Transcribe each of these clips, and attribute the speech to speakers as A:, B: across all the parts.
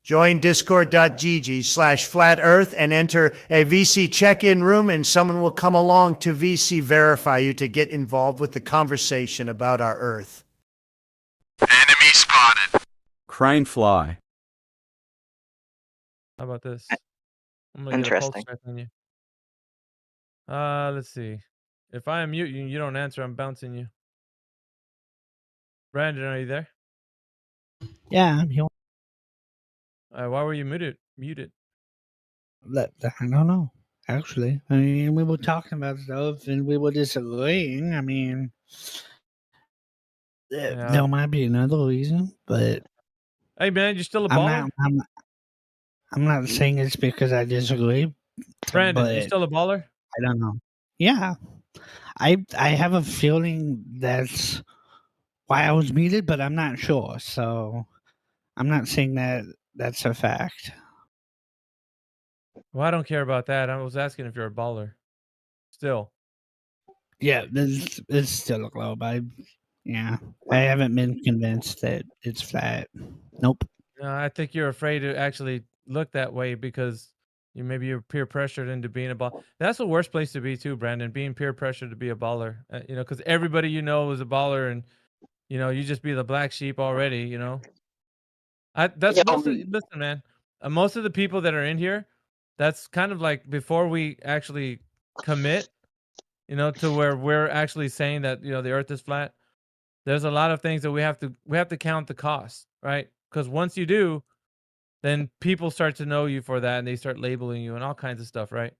A: Join discord.gg/flat earth and enter a VC check-in room, and someone will come along to VC verify you to get involved with the conversation about our Earth.
B: Enemy spotted.
C: Cranefly.
D: How about this? I'm gonna get a pulse
E: Interesting.
D: check on you. Let's see. If I unmute you and you don't answer, I'm bouncing you. Brandon, are you there?
F: Yeah, I'm here.
D: Why were you muted?
F: I don't know. Actually, I mean, we were talking about stuff and we were disagreeing. I mean,
D: Yeah.
F: there might be another reason, but
D: Hey man, you still a baller?
F: I'm not saying it's because I disagree.
D: Brandon, you
F: but
D: still a baller?
F: I don't know. Yeah, I have a feeling that's why I was muted, but I'm not sure. So I'm not saying that that's a fact.
D: Well, I don't care about that. I was asking if you're a baller. Still.
F: Yeah, it's still a globe. I haven't been convinced that it's flat. Nope.
D: No, I think you're afraid to actually look that way because maybe you're peer pressured into being a baller. That's the worst place to be too, Brandon. Being peer pressured to be a baller. Because everybody you know is a baller, and you just be the black sheep already. That's listen, man. Most of the people that are in here, that's kind of like before we actually commit, to where we're actually saying that the Earth is flat. There's a lot of things that we have to count the cost, right? Because once you do, then people start to know you for that, and they start labeling you and all kinds of stuff, right?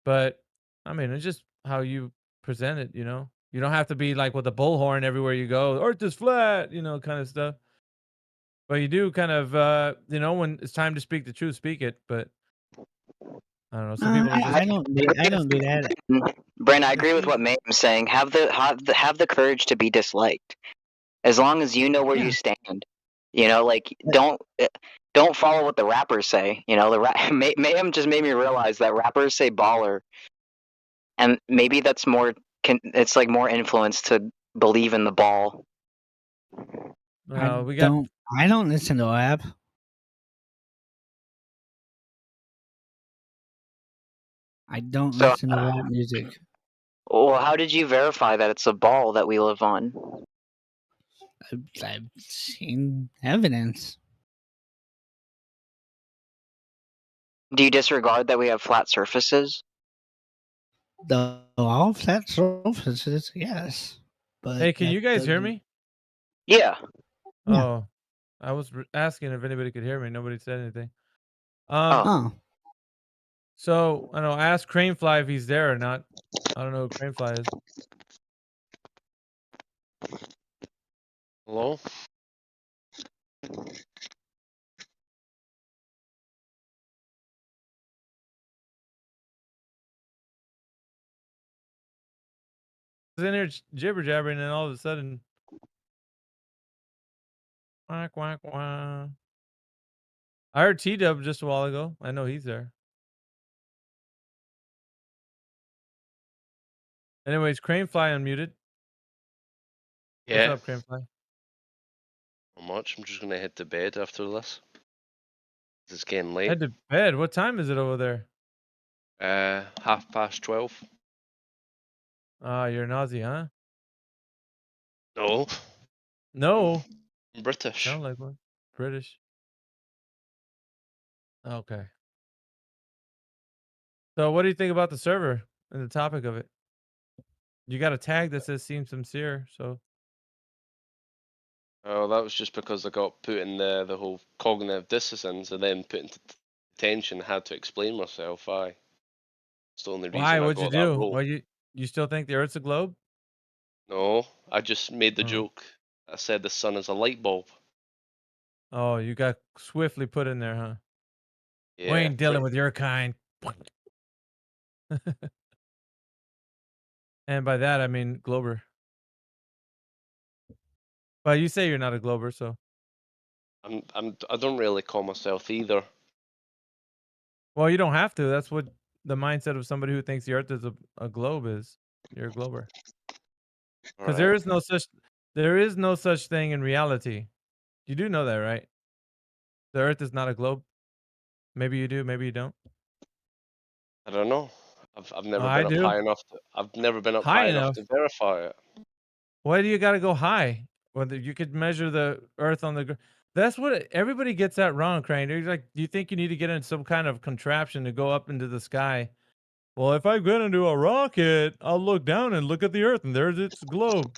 D: But I mean, it's just how you present it. You don't have to be like with a bullhorn everywhere you go. Earth is flat, kind of stuff. But you do kind of, when it's time to speak the truth, speak it. But I don't know. Some people are just.
F: I don't do that.
E: Brent, I agree with what Mayhem's saying. Have the courage to be disliked, as long as you know where you stand. Don't follow what the rappers say. Mayhem just made me realize that rappers say baller, and maybe that's more. It's like more influence to believe in the ball.
F: I don't listen to rap. I don't listen to rap music.
E: Well, how did you verify that it's a ball that we live on?
F: I've seen evidence.
E: Do you disregard that we have flat surfaces?
F: All flat surfaces, yes. But
D: hey, can you guys hear me?
E: Yeah.
D: Oh, I was asking if anybody could hear me. Nobody said anything. So I don't know. Ask Cranefly if he's there or not. I don't know who Cranefly is.
G: Hello?
D: I was in here jibber jabbering, and all of a sudden, quack quack quack. I heard T-Dub just a while ago. I know he's there. Anyways, Cranefly unmuted.
G: Yeah.
D: What's up, Cranefly?
G: Not much. I'm just gonna head to bed after this. It's getting late.
D: Head to bed. What time is it over there?
G: 12:30.
D: You're an Aussie, huh?
G: No.
D: No.
G: I'm British.
D: Sound like one. British. Okay. So what do you think about the server and the topic of it? You got a tag that says "seem sincere," so.
G: Oh, that was just because I got put in the whole cognitive dissonance and then put into detention. Had to explain myself. It's the only reason
D: Why?
G: I
D: What'd you
G: got that
D: do?
G: role.
D: Well, you still think the Earth's a globe?
G: No, I just made the
D: Oh.
G: joke. I said the sun is a light bulb.
D: Oh, you got swiftly put in there, huh?
G: Yeah.
D: We ain't dealing with your kind. And by that I mean Glober. But you say you're not a Glober, so.
G: I don't really call myself either.
D: Well, you don't have to. That's what the mindset of somebody who thinks the Earth is a globe is. You're a Glober. Because there is no such thing in reality. You do know that, right? The Earth is not a globe. Maybe you do, maybe you don't.
G: I don't know. I've never
D: I
G: been up
D: do.
G: high enough. I've never been up
D: High
G: high enough
D: enough.
G: to verify it.
D: Why do you got to go high? Whether you could measure the Earth on the ground. That's what everybody gets that wrong, Crane. They're like, you think you need to get in some kind of contraption to go up into the sky? Well, if I get into a rocket, I'll look down and look at the Earth, and there's its globe.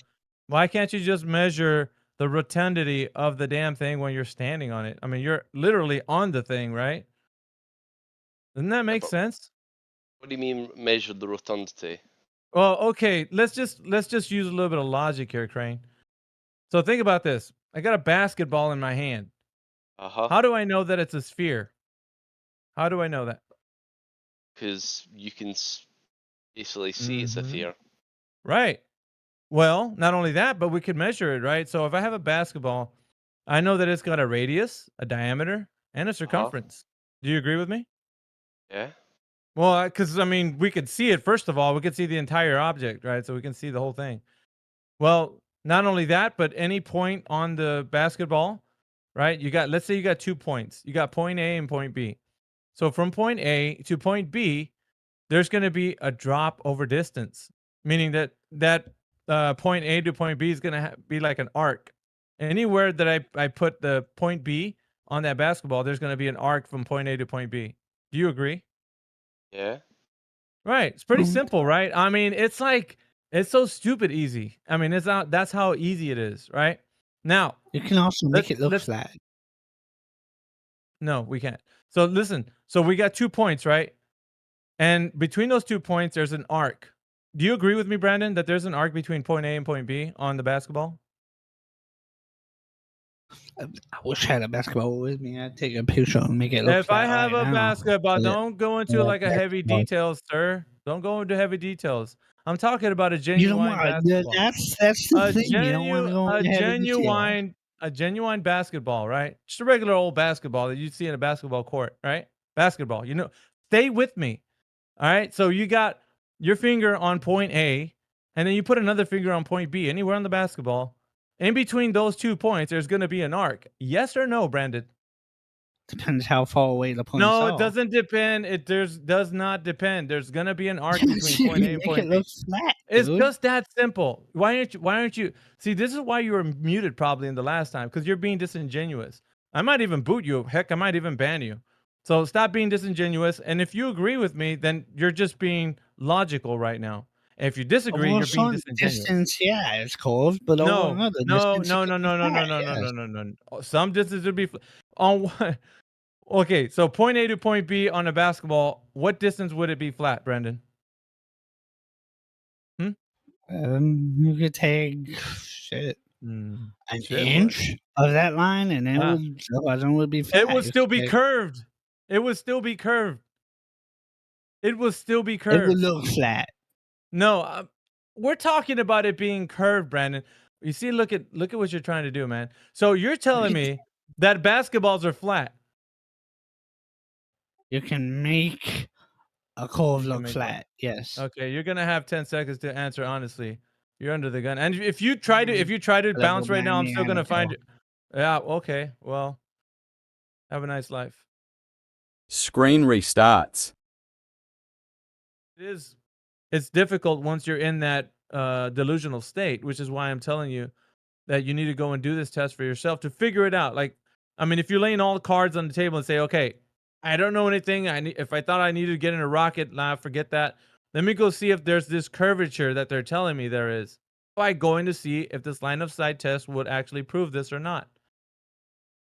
D: Why can't you just measure the rotundity of the damn thing when you're standing on it? I mean, you're literally on the thing, right? Doesn't that
G: Yeah,
D: make
G: but
D: sense?
G: what do you mean measure the rotundity?
D: Well, okay, let's just use a little bit of logic here, Crane. So think about this. I got a basketball in my hand.
G: Uh-huh.
D: How do I know that it's a sphere? How do I know that?
G: Because you can basically see it's a
D: Mhm.
G: sphere.
D: Right. Well, not only that, but we could measure it, right? So if I have a basketball, I know that it's got a radius, a diameter, and a
G: Uh-huh.
D: circumference. Do you agree with me?
G: Yeah.
D: Well, because I mean, we could see it. First of all, we could see the entire object, right? So we can see the whole thing. Well, not only that, but any point on the basketball, right? Let's say you got 2 points. You got point A and point B. So from point A to point B, there's going to be a drop over distance, meaning that point A to point B is going to be like an arc. Anywhere that I put the point B on that basketball, there's going to be an arc from point A to point B. Do you agree?
G: Yeah.
D: Right. It's pretty
F: Mm.
D: simple, right? I mean, it's so stupid easy. I mean, that's how easy it is, right? Now,
F: You can also make it look
D: let's
F: flat.
D: no, we can't. So listen, so we got 2 points, right? And between those 2 points, there's an arc. Do you agree with me, Brandon, that there's an arc between point A and point B on the basketball?
F: I wish I had a basketball with me. I'd take a picture and make it look
D: If I
F: flat
D: have
F: right
D: a
F: now.
D: basketball,
F: But
D: don't go into like a heavy
F: basketball.
D: details, sir. Don't go into heavy details. I'm talking about a
F: You don't
D: genuine
F: want
D: basketball.
F: that's the
D: A
F: thing. You don't want to go
D: a
F: into heavy detail.
D: genuine basketball, right? Just a regular old basketball that you see in a basketball court, right? Basketball. Stay with me. All right. So you got your finger on point A, and then you put another finger on point B, anywhere on the basketball. In between those 2 points, there's going to be an arc. Yes or no, Brandon?
F: Depends how far away the points
D: No, it
F: are.
D: doesn't depend. Does not depend. There's going to be an arc
F: Yes,
D: between
F: you
D: point A
F: can
D: and
F: make it
D: point B.
F: look flat,
D: It's
F: dude.
D: just that simple. Why aren't you see, this is why you were muted probably in the last time, because you're being disingenuous. I might even boot you. Heck, I might even ban you. So stop being disingenuous. And if you agree with me, then you're just being logical right now. And if you disagree,
F: Over a
D: you're being
F: certain
D: disingenuous.
F: distance, yeah, it's curved, but over
D: No,
F: another
D: no,
F: distance, it
D: no,
F: could
D: no,
F: be
D: no, no, no,
F: flat.
D: no, no,
F: Yes.
D: no, no, no. Some distance would be on one. Okay, so point A to point B on a basketball, what distance would it be flat, Brendan?
F: You could take shit
D: Mm,
F: an
D: shit, what?
F: inch of that line, and it
D: Ah,
F: would the other one would be
D: it
F: flat.
D: would
F: You
D: still be
F: could take,
D: curved. It would still be curved. It would still be
F: it would
D: curved.
F: look flat.
D: No, we're talking about it being curved, Brandon. You see, look at what you're trying to do, man. So you're telling me that basketballs are flat.
F: You can make a curve
D: You can
F: look
D: make one.
F: flat. Yes.
D: Okay, you're gonna have 10 seconds to answer honestly. You're under the gun. And if you try to
F: Level
D: bounce right now, I'm
F: blinding
D: still gonna
F: amateur.
D: find you. Yeah, okay. Well, have a nice life.
C: Screen restarts.
D: It's difficult once you're in that delusional state, which is why I'm telling you that you need to go and do this test for yourself to figure it out. Like, I mean, if you're laying all the cards on the table and say, okay, I don't know anything. If I thought I needed to get in a rocket, nah, forget that. Let me go see if there's this curvature that they're telling me there is, by going to see if this line of sight test would actually prove this or not.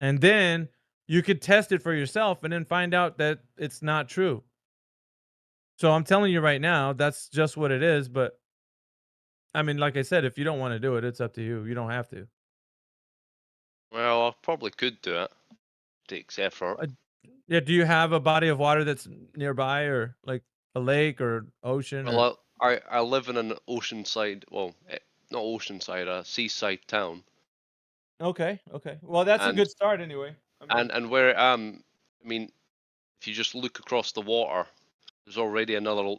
D: And then you could test it for yourself and then find out that it's not true. So I'm telling you right now, that's just what it is. But I mean, like I said, if you don't want to do it, it's up to you. You don't have to.
G: Well, I probably could do it. Takes effort.
D: Yeah, do you have a body of water that's nearby, or like a lake or ocean or?
G: Well, I live in an oceanside, well, not oceanside, a seaside town,
D: Okay, okay. Well, that's a
G: and
D: good start anyway. I mean,
G: and where I am, I mean, if you just look across the water, there's already another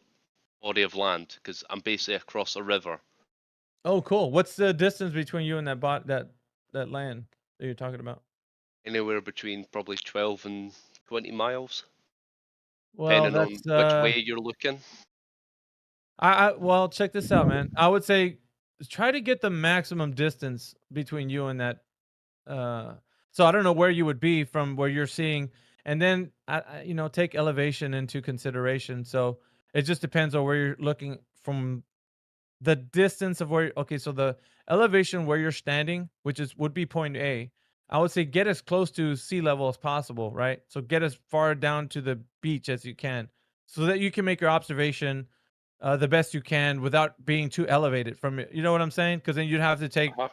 G: body of land because I'm basically across a river.
D: oh, cool. What's the distance between you and that land that you're talking about?
G: Anywhere between probably 12 and 20 miles,
D: Well,
G: depending on
D: that's
G: which way you're looking.
D: well, check this out, man. I would say try to get the maximum distance between you and that. Uh, so I don't know where you would be from where you're seeing, and then take elevation into consideration. So it just depends on where you're looking from the distance of where. Okay, so the elevation where you're standing, which would be point A. I would say get as close to sea level as possible, right? So get as far down to the beach as you can, so that you can make your observation the best you can without being too elevated from it. You know what I'm saying? Because then you'd have to take,
G: Uh-huh.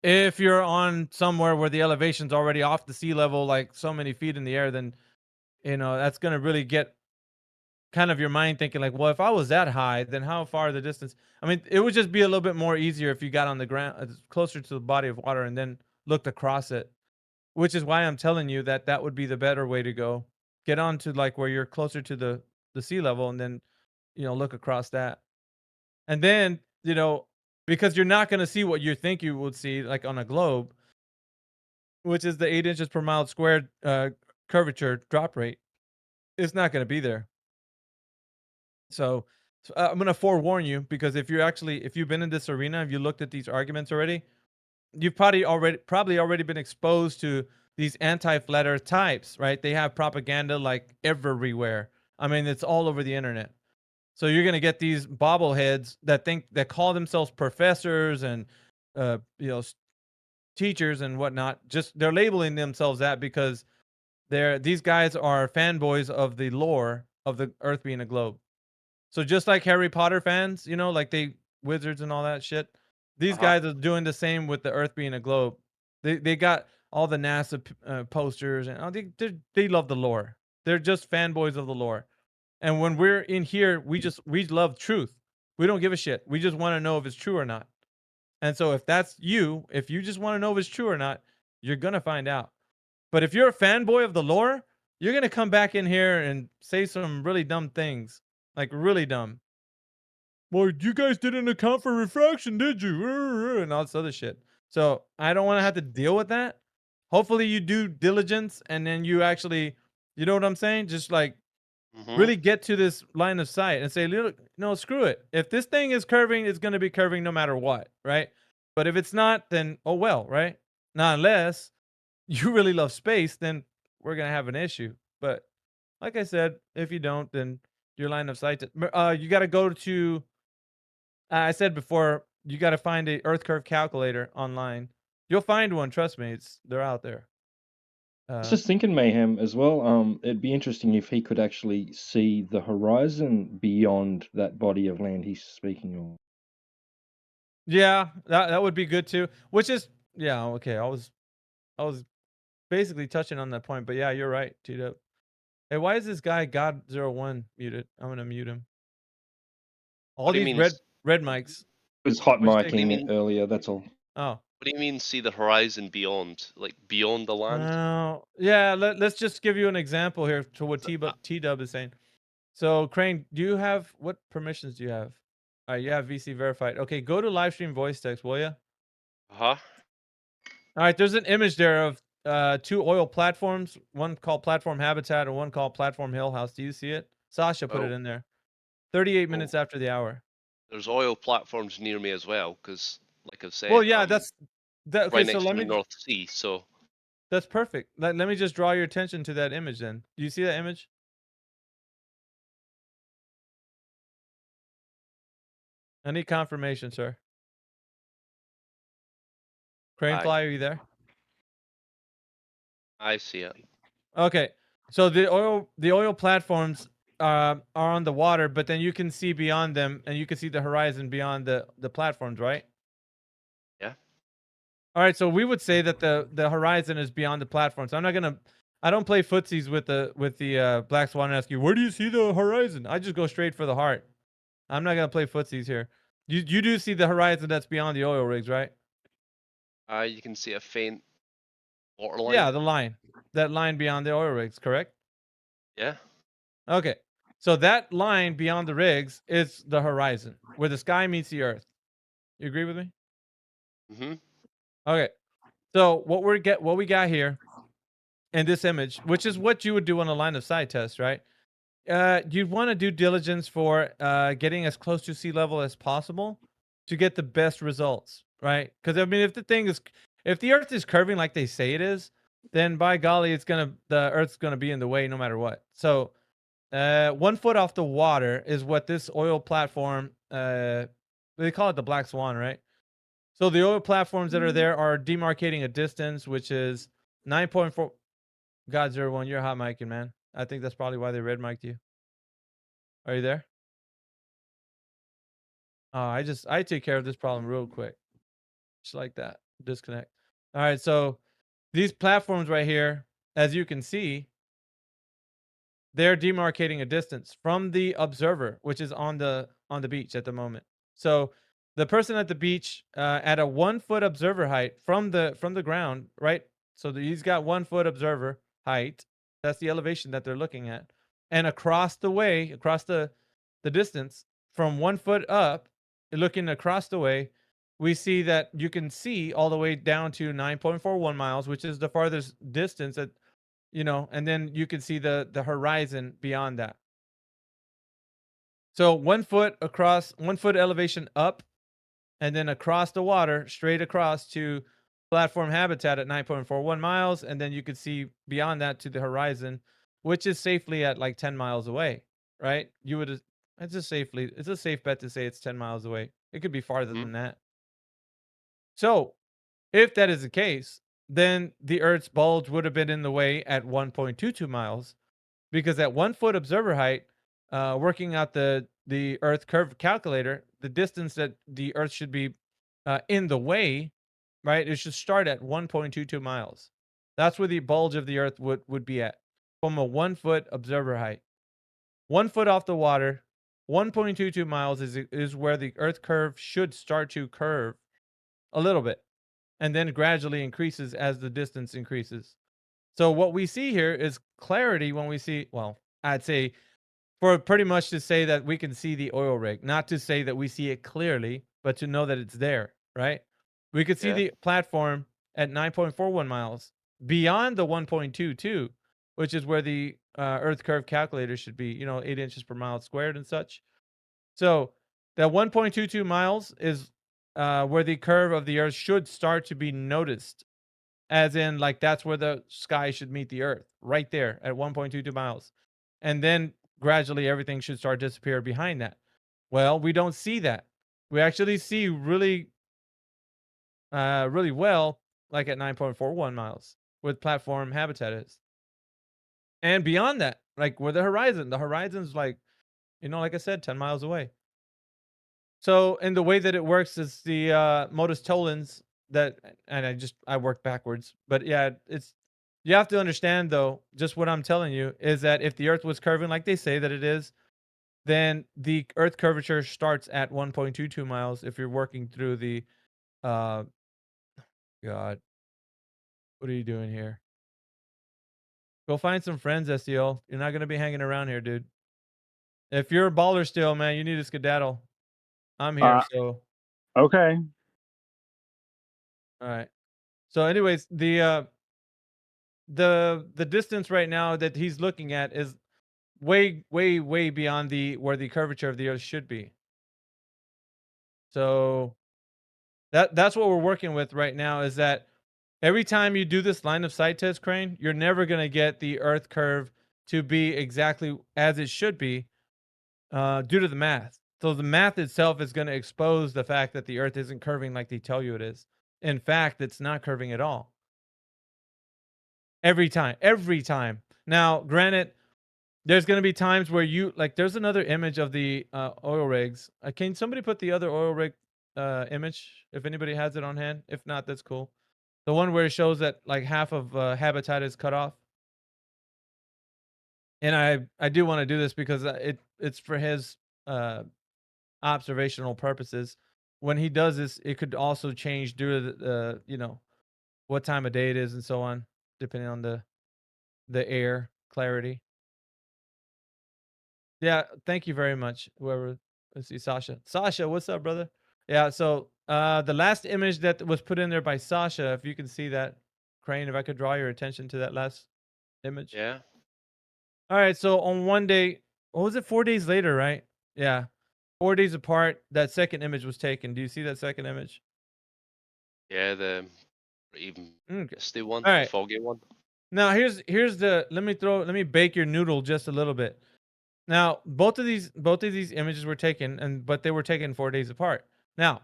D: if you're on somewhere where the elevation's already off the sea level, like so many feet in the air, then that's gonna really get kind of your mind thinking like, well, if I was that high, then how far the distance? I mean, it would just be a little bit more easier if you got on the ground, closer to the body of water, and then looked across it. Which is why I'm telling you that that would be the better way to go. Get on to like where you're closer to the sea level, and then look across that. And then, because you're not going to see what you think you would see, like on a globe, which is the 8 inches per mile squared curvature drop rate. It's not going to be there. So, I'm going to forewarn you, because if you've been in this arena, if you looked at these arguments already, you've probably already been exposed to these anti-flat earth types, right? They have propaganda like everywhere. I mean, it's all over the internet. So you're gonna get these bobbleheads that call themselves professors and uh, you know s- teachers and whatnot. Just they're labeling themselves that because these guys are fanboys of the lore of the Earth being a globe. So just like Harry Potter fans, like they wizards and all that shit. These
G: Uh-huh.
D: guys are doing the same with the Earth being a globe. They got all the NASA posters, and they love the lore. They're just fanboys of the lore. And when we're in here, we love truth. We don't give a shit. We just want to know if it's true or not. And so if you just want to know if it's true or not, you're gonna find out. But if you're a fanboy of the lore, you're gonna come back in here and say some really dumb things, like really dumb. Well, you guys didn't account for refraction, did you? And all this other shit. So I don't want to have to deal with that. Hopefully you do diligence, and then you actually, you know what I'm saying? Just like
G: Mm-hmm.
D: really get to this line of sight and say, look, no, screw it. If this thing is curving, it's going to be curving no matter what, right? But if it's not, then oh well, right? Now, unless you really love space, then we're going to have an issue. But like I said, if you don't, then your line of sight, you got to go to, I said before, you got to find a Earth curve calculator online. You'll find one. Trust me, they're out there.
H: I was
D: Uh,
H: just thinking, Mayhem, as well. It'd be interesting if he could actually see the horizon beyond that body of land he's speaking of.
D: yeah, that would be good too. Which is, yeah, okay. I was basically touching on that point, but yeah, you're right, Tito. Hey, why is this guy God01 muted? I'm gonna mute him. All
G: What do you
D: these
G: mean?
D: red mics.
H: It was hot
D: What'd you say?
H: micing
G: mean?
H: earlier, that's all.
D: Oh,
G: What do you mean? See the horizon beyond, like beyond the land?
D: yeah. Let's just give you an example here to what
G: Uh
D: T Dub is saying. So, Crane, do you have what permissions do you have? All right, you have VC verified. Okay, go to live stream voice text, will you?
G: huh.
D: All right, there's an image there of two oil platforms, one called Platform Habitat and one called Platform Hill House. Do you see it? Sasha put it
G: Oh,
D: in there. 38
G: oh.
D: minutes after the hour.
G: There's oil platforms near me as well, because, like I've
D: Well,
G: said,
D: yeah,
G: I'm
D: that's that. Okay,
G: right
D: so
G: next to
D: let
G: the
D: me.
G: North Sea. So
D: That's perfect. Let me just draw your attention to that image. Then, do you see that image? I need confirmation, sir. Cranefly, are you there?
G: I see it.
D: Okay. So the oil platforms are on the water, but then you can see beyond them, and you can see the horizon beyond the platforms, right?
G: Yeah.
D: All right. So we would say that the horizon is beyond the platforms. I don't play footsies with the Black Swan and ask you, where do you see the horizon? I just go straight for the heart. I'm not gonna play footsies here. You do see the horizon that's beyond the oil rigs, right?
G: You can see a faint water line.
D: Yeah, that line beyond the oil rigs, correct?
G: Yeah.
D: Okay. So that line beyond the rigs is the horizon, where the sky meets the earth. You agree with me?
G: Mhm.
D: Okay. So what we got here in this image, which is what you would do on a line of sight test, right? You'd want to do diligence for getting as close to sea level as possible to get the best results, right? Because I mean, if the Earth is curving like they say it is, then by golly, the Earth's gonna be in the way no matter what. So, 1 foot off the water is what this oil platform. They call it the Black Swan, right? So the oil platforms that are there are demarcating a distance, which is 9.4. God 01, you're hot micing, man. I think that's probably why they red mic'd you. Are you there? I take care of this problem real quick. Just like that. Disconnect. All right, so these platforms right here, as you can see, they're demarcating a distance from the observer, which is on the beach at the moment. So the person at the beach at a 1 foot observer height from the ground, right? So he's got 1 foot observer height. That's the elevation that they're looking at, and across the distance from 1 foot up, looking across the way, we see that you can see all the way down to 9.41 miles, which is the farthest distance at, and then you can see the horizon beyond that. So 1 foot across, 1 foot elevation up, and then across the water, straight across to platform habitat at 9.41 miles, and then you could see beyond that to the horizon, which is safely at like 10 miles away, right? It's a safe bet to say it's 10 miles away. It could be farther
G: Mhm.
D: than that. So if that is the case, then the Earth's bulge would have been in the way at 1.22 miles, because at 1 foot observer height, working out the Earth curve calculator, the distance that the Earth should be in the way, right? It should start at 1.22 miles. That's where the bulge of the Earth would be at, from a 1 foot observer height. 1 foot off the water, 1.22 miles is where the Earth curve should start to curve a little bit, and then gradually increases as the distance increases. So what we see here is clarity when we see, well, I'd say for pretty much to say that we can see the oil rig, not to say that we see it clearly, but to know that it's there, right? We could see
G: Yeah.
D: the platform at 9.41 miles beyond the 1.22, which is where the Earth curve calculator should be, 8 inches per mile squared and such. So that 1.22 miles is where the curve of the Earth should start to be noticed, as in like that's where the sky should meet the Earth, right there at 1.22 miles. And then gradually everything should start to disappear behind that. Well, we don't see that. We actually see really well, like at 9.41 miles, where platform habitat is. And beyond that, like where the horizon's like, like I said, 10 miles away. So, and the way that it works is the modus tollens that, and I work backwards, but yeah, you have to understand though, just what I'm telling you is that if the Earth was curving like they say that it is, then the Earth curvature starts at 1.22 miles. If you're working through the, uh, God, what are you doing here? Go find some friends, SEO. You're not gonna be hanging around here, dude. If you're a baller still, man, you need to skedaddle. I'm here,
I: Uh,
D: so
I: okay.
D: all right. So, anyways, the distance right now that he's looking at is way, way, way beyond where the curvature of the Earth should be. So that's what we're working with right now, is that every time you do this line of sight test, Crane, you're never gonna get the Earth curve to be exactly as it should be, due to the math. So the math itself is gonna expose the fact that the Earth isn't curving like they tell you it is. In fact, it's not curving at all. Every time, every time. Now, granted, there's gonna be times where there's another image of the oil rigs. Can somebody put the other oil rig image if anybody has it on hand? If not, that's cool. The one where it shows that like half of habitat is cut off. And I do want to do this because it's for his uh, observational purposes. When he does this, it could also change due to what time of day it is and so on, depending on the air clarity. Yeah, thank you very much. Whoever, let's see, Sasha. Sasha, what's up, brother? Yeah, so the last image that was put in there by Sasha, if you can see that, Crane, if I could draw your attention to that last image?
G: Yeah.
D: All right, so on one day, what was it? 4 days later, right? Yeah, 4 days apart. That second image was taken. Do you see that second image?
G: Yeah, the even
D: Okay.
G: misty one,
D: All
G: the
D: right.
G: foggy one.
D: Now here's the let me bake your noodle just a little bit. Now, both of these images were taken but they were taken 4 days apart. Now,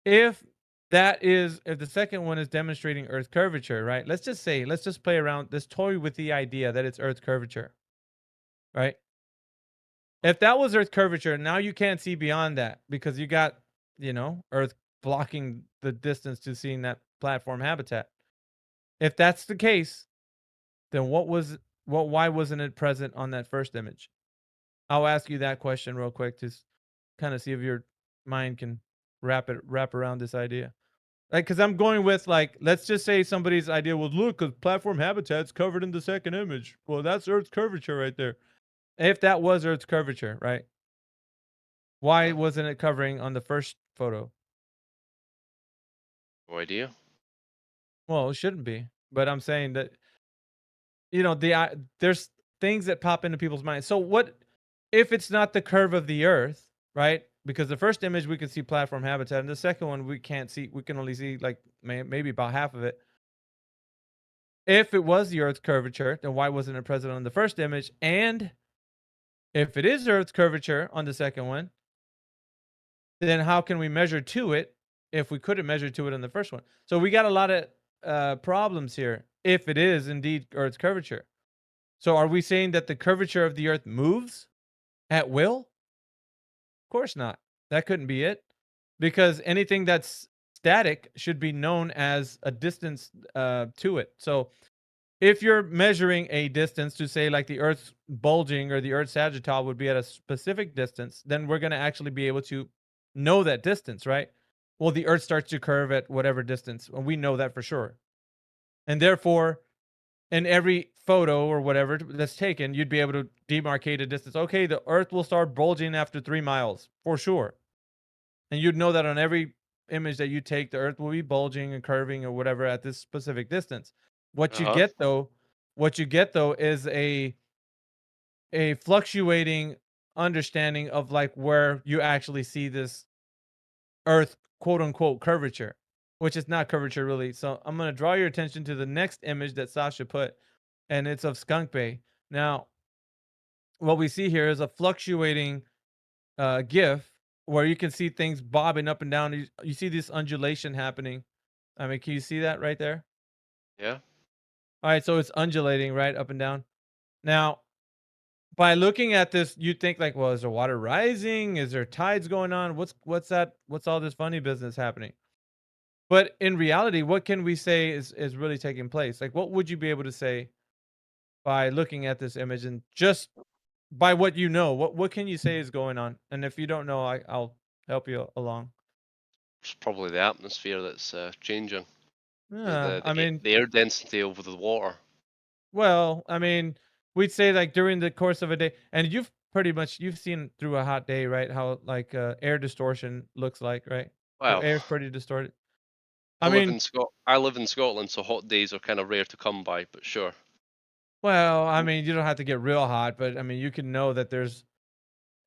D: if if the second one is demonstrating Earth curvature, right? Let's just play around, let's toy with the idea that it's Earth curvature, right? If that was Earth curvature, now you can't see beyond that because you got, Earth blocking the distance to seeing that platform habitat. If that's the case, then why wasn't it present on that first image? I'll ask you that question real quick to kind of see if your mind can wrap around this idea. Like, because I'm going with, like, let's just say somebody's idea was, look, because platform habitat's covered in the second image. Well, that's Earth's curvature right there. If that was Earth's curvature, right? Why wasn't it covering on the first photo?
G: No idea.
D: Well, it shouldn't be. But I'm saying that, there's things that pop into people's minds. So what if it's not the curve of the Earth, right? Because the first image we can see platform habitat, and the second one we can't see. We can only see like maybe about half of it. If it was the Earth's curvature, then why wasn't it present on the first image? And if it is Earth's curvature on the second one, then how can we measure to it if we couldn't measure to it on the first one? So we got a lot of problems here if it is indeed Earth's curvature. So are we saying that the curvature of the Earth moves at will? Of course not. That couldn't be it. Because anything that's static should be known as a distance to it. So if you're measuring a distance to say like the Earth's bulging or the Earth's sagittal would be at a specific distance, then we're going to actually be able to know that distance, right? Well, the Earth starts to curve at whatever distance, and we know that for sure. And therefore, in every photo or whatever that's taken, you'd be able to demarcate a distance. Okay, the Earth will start bulging after 3 miles for sure. And you'd know that on every image that you take, the Earth will be bulging and curving or whatever at this specific distance. What you
G: Uh-huh.
D: get though, is a fluctuating understanding of like where you actually see this Earth quote unquote curvature, which is not curvature really. So I'm gonna draw your attention to the next image that Sasha put, and it's of Skunk Bay. Now, what we see here is a fluctuating GIF where you can see things bobbing up and down. You see this undulation happening. I mean, can you see that right there?
G: Yeah.
D: All right, so it's undulating right up and down. Now, by looking at this, you think like, well, is there water rising? Is there tides going on? What's that? What's all this funny business happening? But in reality, what can we say is really taking place? Like, what would you be able to say by looking at this image and just by what you know? What can you say is going on? And if you don't know, I'll help you along.
G: It's probably the atmosphere that's changing.
D: Yeah, I mean,
G: The air density over the water.
D: well, I mean, we'd say like during the course of a day, and you've seen through a hot day, right? How like air distortion looks like, right? The
G: Well,
D: air's pretty distorted. I mean,
G: I live in Scotland, so hot days are kind of rare to come by. But sure.
D: well, I mean, you don't have to get real hot, but I mean, you can know that there's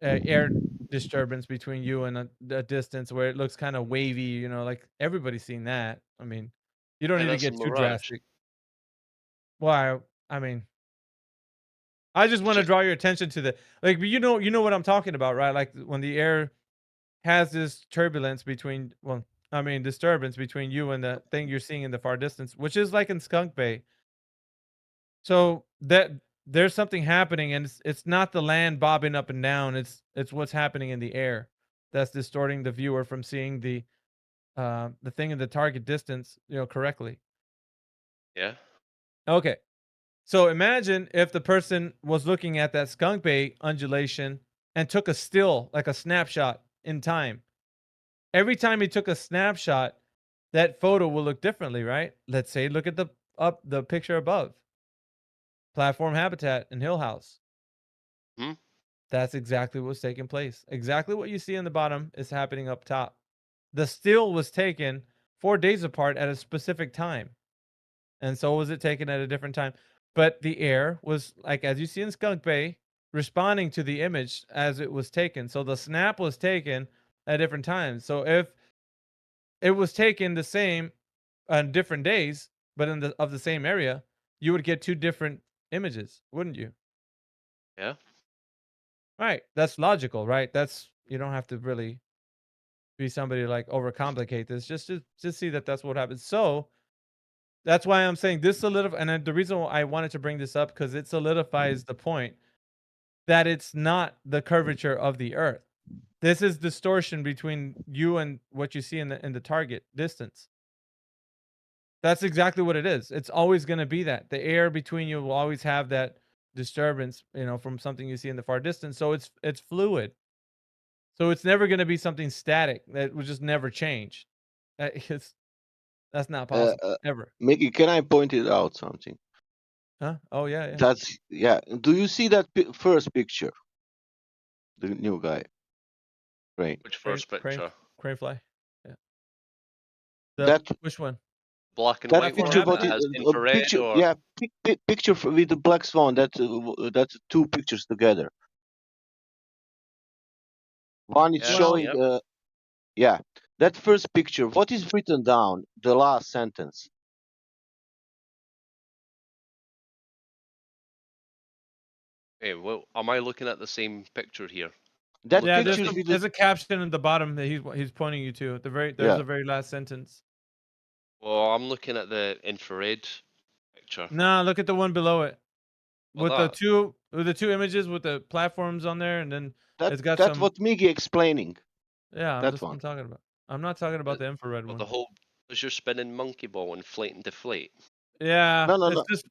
D: air disturbance between you and a distance where it looks kind of wavy. Like everybody's seen that. I mean, you don't
G: Yeah,
D: need to
G: that's a
D: get too
G: mirage.
D: drastic. Why? I mean, I just
G: It's
D: want to
G: just
D: draw your attention to the like, you know what I'm talking about, right? Like when the air has this turbulence between, well, I mean, disturbance between you and the thing you're seeing in the far distance, which is like in Skunk Bay. So that there's something happening, and it's not the land bobbing up and down. It's what's happening in the air that's distorting the viewer from seeing the thing in the target distance, correctly.
G: yeah.
D: Okay. So imagine if the person was looking at that Skunk Bay undulation and took a still, like a snapshot in time. Every time he took a snapshot, that photo will look differently, right? Let's say look at the picture above. Platform habitat and hill house.
G: Hmm.
D: That's exactly what's taking place. Exactly what you see in the bottom is happening up top. The still was taken 4 days apart at a specific time. And so was it taken at a different time. but the air was like, as you see in Skunk Bay, responding to the image as it was taken. So the snap was taken at different times. So if it was taken the same on different days, but in the same area, you would get two different images, wouldn't you?
G: Yeah.
D: Right. That's logical, right? That's you don't have to really be somebody to, like, overcomplicate this. Just see that that's what happens. So that's why I'm saying this solidify. And then the reason why I wanted to bring this up because it solidifies the point that it's not the curvature of the Earth. This is distortion between you and what you see in the target distance. That's exactly what it is. It's always going to be that. The air between you will always have that disturbance, from something you see in the far distance. So it's fluid. So it's never going to be something static that will just never change. That's not
I: Uh,
D: possible
I: uh,
D: ever.
I: Mickey, can I point it out something?
D: Huh? Oh yeah, yeah.
I: That's yeah. Do you see that first picture? The new guy, right?
G: Which
D: Crane,
G: first
D: crane,
G: picture?
D: Cranefly. Yeah.
I: That
D: Which one?
G: Black and
I: that
G: white
D: Platform
G: one
I: picture,
D: map.
I: what
G: that
I: is
G: has
I: a
G: infrared
I: picture?
G: or
I: Yeah, picture with the black swan. That's two pictures together. One is
G: yeah,
D: Well,
I: showing.
G: yep.
I: Yeah, that first picture. What is written down? The last sentence.
G: Hey, well, am I looking at the same picture here?
I: That
D: yeah.
G: Looking at
D: There's
I: picture
G: the
I: is
D: some,
I: with the
D: there's a caption at the bottom that he's pointing you to. At the there's
I: yeah.
D: the very last sentence.
G: well, I'm looking at the infrared picture.
D: Nah, look at the one below it
G: Well,
D: with
G: that
D: the two images with the platforms on there, and then it's got
I: That's
D: some.
I: what Miggy explaining.
D: Yeah,
I: That
D: that's what
I: one.
D: I'm talking about. I'm not talking about
G: but
D: the infrared
G: but the
D: one.
G: whole is your spinning monkey ball inflate and deflate.
D: Yeah,
I: No, no,
D: it's
I: no.
D: just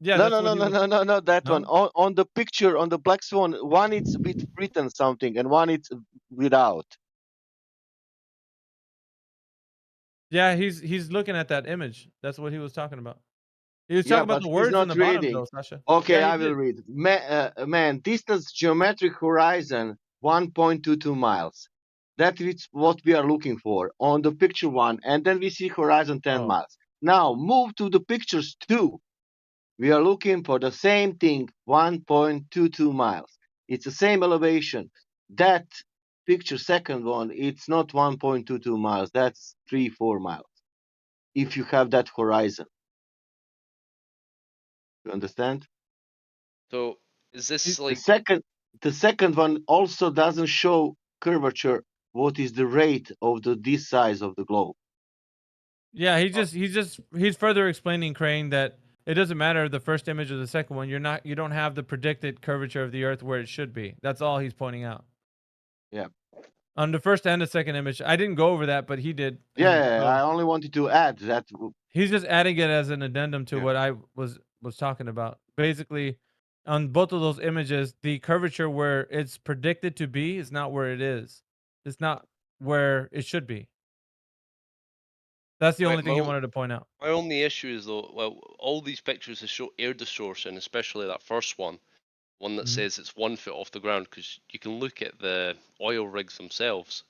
D: yeah.
I: No,
D: That's
I: no,
D: what
I: no,
D: he
I: no,
D: was.
I: no, no, no, that one.
D: No.
I: On the picture, on the black swan, one it's with written something and one it's without.
D: Yeah, he's looking at that image. That's what he was talking about. He was
I: Yeah,
D: talking about
I: but
D: the
I: he's
D: words in
I: not
D: the bottom
I: reading.
D: though, Sasha.
I: Okay,
D: Yeah, he
I: I will
D: did.
I: read. Man, distance geometric horizon 1.22 miles. That is what we are looking for on the picture one, and then we see horizon 10
D: Oh,
I: miles. Now move to the pictures two. We are looking for the same thing, 1.22 miles. It's the same elevation. That picture second one, it's not 1.22 miles. That's 3-4 miles. If you have that horizon, you understand?
G: So is this
D: he,
I: The
G: like
I: second, the second one also doesn't show curvature. What is the rate of this size of the globe?
D: yeah.
G: uh,
D: He's further explaining, Crane, that it doesn't matter the first image or the second one. You don't have the predicted curvature of the Earth where it should be. That's all he's pointing out.
I: Yeah.
D: On the first and the second image, I didn't go over that, but he did, and
I: Yeah,
D: so
I: I only wanted to add that.
D: he's just adding it as an addendum to
I: Yeah.
D: what I was talking about. Basically, on both of those images, the curvature where it's predicted to be is not where it is. It's not where it should be. That's the
G: right?
D: only thing he wanted to point out.
G: My only issue is though, well, all these pictures that show air distortion, especially that first one that
D: Mhm.
G: says it's 1 foot off the ground, because you can look at the oil rigs themselves.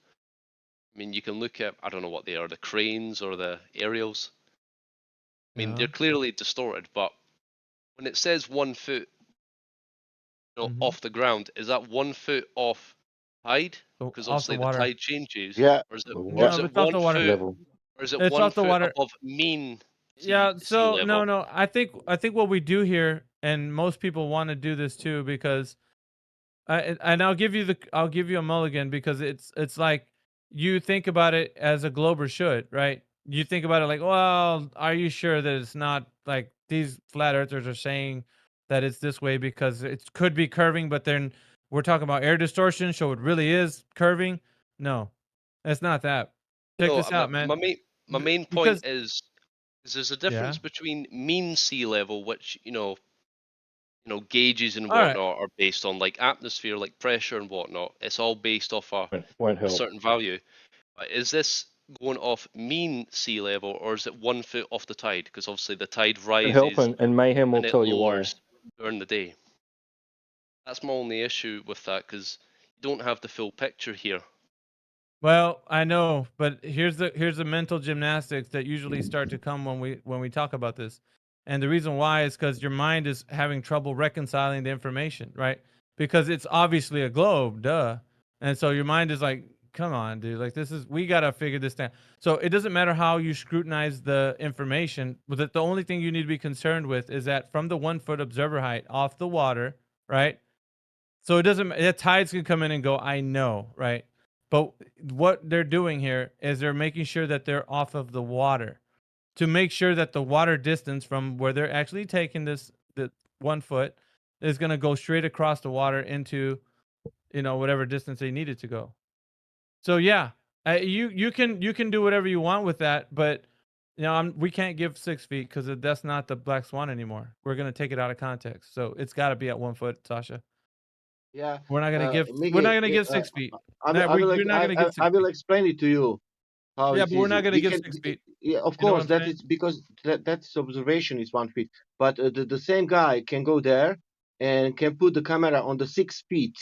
G: I mean, you can look at, I don't know what they are, the cranes or the aerials. I mean,
D: Yeah.
G: they're clearly distorted, but when it says 1 foot,
D: Mhm.
G: off the ground, is that 1 foot off tide?
D: So
G: Because
D: off the
G: obviously the
D: water.
G: tide changes,
I: Yeah.
G: or is it,
H: The
G: or
H: water
G: is
D: No,
G: it
D: it's off the
G: one
D: water.
G: foot,
H: level.
G: or is it
D: It's
G: one
D: off the
G: foot
D: water.
G: above mean
D: Yeah.
G: sea
D: So
G: level?
D: no. I think what we do here, and most people want to do this too, because and I'll give you a mulligan because it's like you think about it as a glober should, right? You think about it like, well, are you sure that it's not like these flat earthers are saying that it's this way because it could be curving, but then we're talking about air distortion, so it really is curving. No, it's not that. Check
G: No,
D: this out, man.
G: my main point
D: Because
G: is there's a
D: yeah,
G: difference between mean sea level, which gauges and
D: all right.
G: whatnot are based on like atmosphere, like pressure and whatnot. It's all based off
H: Won't
G: a
H: help.
G: certain value. Is this going off mean sea level, or is it 1 foot off the tide? Because obviously the tide
H: Won't help,
G: rises
H: and Mayhem will
G: and it
H: tell you why.
G: lowers during the day. That's my only issue with that, because you don't have the full picture here.
D: Well, I know, but here's the mental gymnastics that usually start to come when we talk about this. And the reason why is because your mind is having trouble reconciling the information, right? Because it's obviously a globe, duh. And so your mind is like, come on, dude, like this is, we gotta figure this down. So it doesn't matter how you scrutinize the information, but that the only thing you need to be concerned with is that from the 1 foot observer height off the water, right? So it doesn't, the tides can come in and go, I know, right? But what they're doing here is they're making sure that they're off of the water to make sure that the water distance from where they're actually taking this, the 1 foot, is going to go straight across the water into, whatever distance they need it to go. So yeah, you can do whatever you want with that, but we can't give 6 feet because that's not the black swan anymore. We're gonna take it out of context, so it's got to be at 1 foot, Sasha.
I: Yeah,
D: We're not gonna give we're
I: Miguel,
D: not gonna give 6 feet.
I: I will,
D: No,
I: I will,
D: we're not gonna give
I: I
D: six
I: will
D: feet.
I: explain it to you how
D: Yeah,
I: it
D: but we're
I: is.
D: not gonna
I: We
D: give
I: can,
D: 6 feet.
I: yeah, of
D: You know what
I: course,
D: I'm
I: that
D: saying?
I: is because that's observation is 1 feet, but the same guy can go there and can put the camera on the 6 feet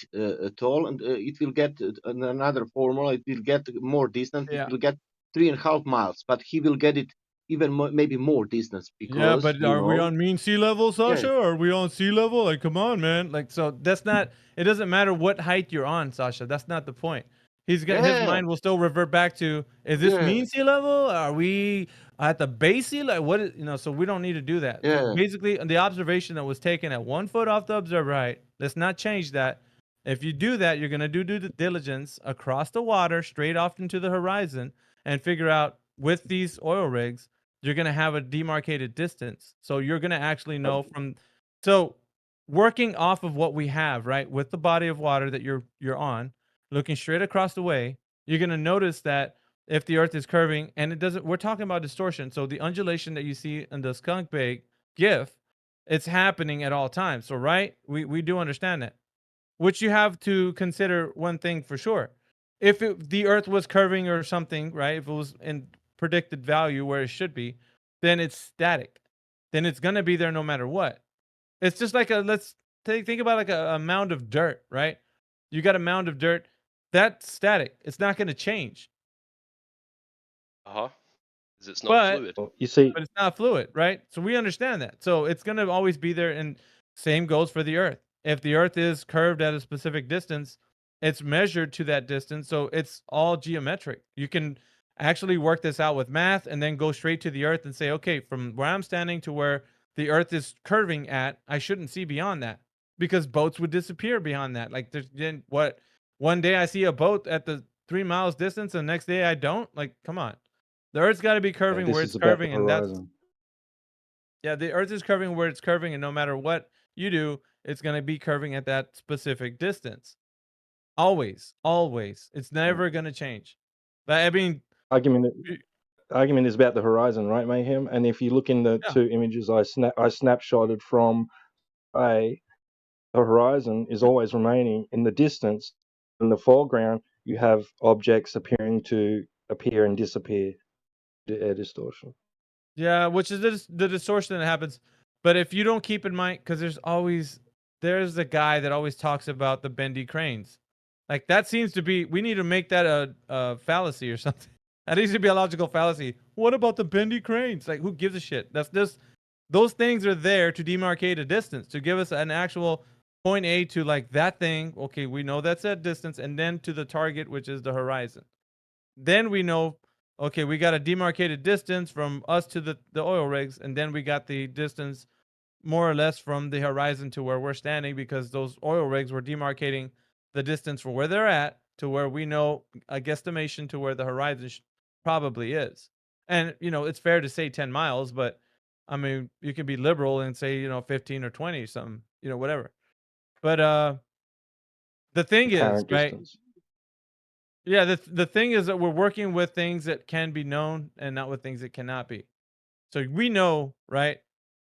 I: tall, and it will get another formula. It will get more distance. It
D: Yeah.
I: will get 3.5 miles, but he will get it even maybe more distance
D: Yeah,
I: because
D: but are we on mean sea level,
I: yeah,
D: Sasha? Are we on sea level? Like, come on, man. Like, so that's not. It doesn't matter what height you're on, Sasha. That's not the point. His
I: yeah,
D: mind will still revert back to: is this
I: yeah,
D: mean sea level? Are we at the base sea? Like, what is So we don't need to do that. So
I: yeah.
D: basically, the observation that was taken at 1 foot off the observer height. Let's not change that. If you do that, you're gonna do due diligence across the water, straight off into the horizon, and figure out with these oil rigs you're going to have a demarcated distance. So you're going to actually know from, so working off of what we have, right, with the body of water that you're on, looking straight across the way, you're going to notice that if the earth is curving and it doesn't, we're talking about distortion. So the undulation that you see in the skunk bait gif, it's happening at all times. So right, we do understand that. Which you have to consider one thing for sure. If the earth was curving or something, right? If it was in predicted value where it should be, then it's static. Then it's going to be there no matter what. It's just like let's think about like a mound of dirt, right? You got a mound of dirt, that's static. It's not going to change.
G: Uh-huh. Because it's not
D: But
G: fluid.
H: Well, you see,
D: but it's not fluid, right? So we understand that. So it's going to always be there. And same goes for the Earth. If the Earth is curved at a specific distance, it's measured to that distance. So it's all geometric. You can actually work this out with math and then go straight to the Earth and say, okay, from where I'm standing to where the Earth is curving at, I shouldn't see beyond that because boats would disappear beyond that. Like there's then what, one day I see a boat at the 3 miles distance and the next day I don't. Like, come on. The Earth's got to be curving
H: this
D: where
H: is
D: it's
H: about the
D: curving, and that's,
H: horizon.
D: yeah, the Earth is curving where it's curving, and no matter what you do, it's gonna be curving at that specific distance. Always, always. It's
H: Right.
D: never gonna change. But I mean,
H: Argument
D: y-
H: argument is about the horizon, right, Mayhem? And if you look in the
D: yeah,
H: two images I snapshotted from A, the horizon is always remaining in the distance. In the foreground, you have objects appearing to appear and disappear. The air distortion.
D: yeah, which is the distortion that happens. But if you don't keep in mind, because there's a guy that always talks about the bendy cranes. Like that seems to be, we need to make that a fallacy or something. That needs to be a logical fallacy. What about the bendy cranes? Like who gives a shit? That's just, those things are there to demarcate a distance, to give us an actual point A to like that thing. Okay, we know that's that distance, and then to the target, which is the horizon. Then we know, okay, we got a demarcated distance from us to the oil rigs, and then we got the distance more or less from the horizon to where we're standing because those oil rigs were demarcating the distance from where they're at to where we know a guesstimation to where the horizon probably is. And it's fair to say 10 miles, but I mean, you can be liberal and say 15 or 20 something, whatever. But the thing is,
H: Apparent
D: right?
H: distance.
D: Yeah, the thing is that we're working with things that can be known and not with things that cannot be. So we know, right,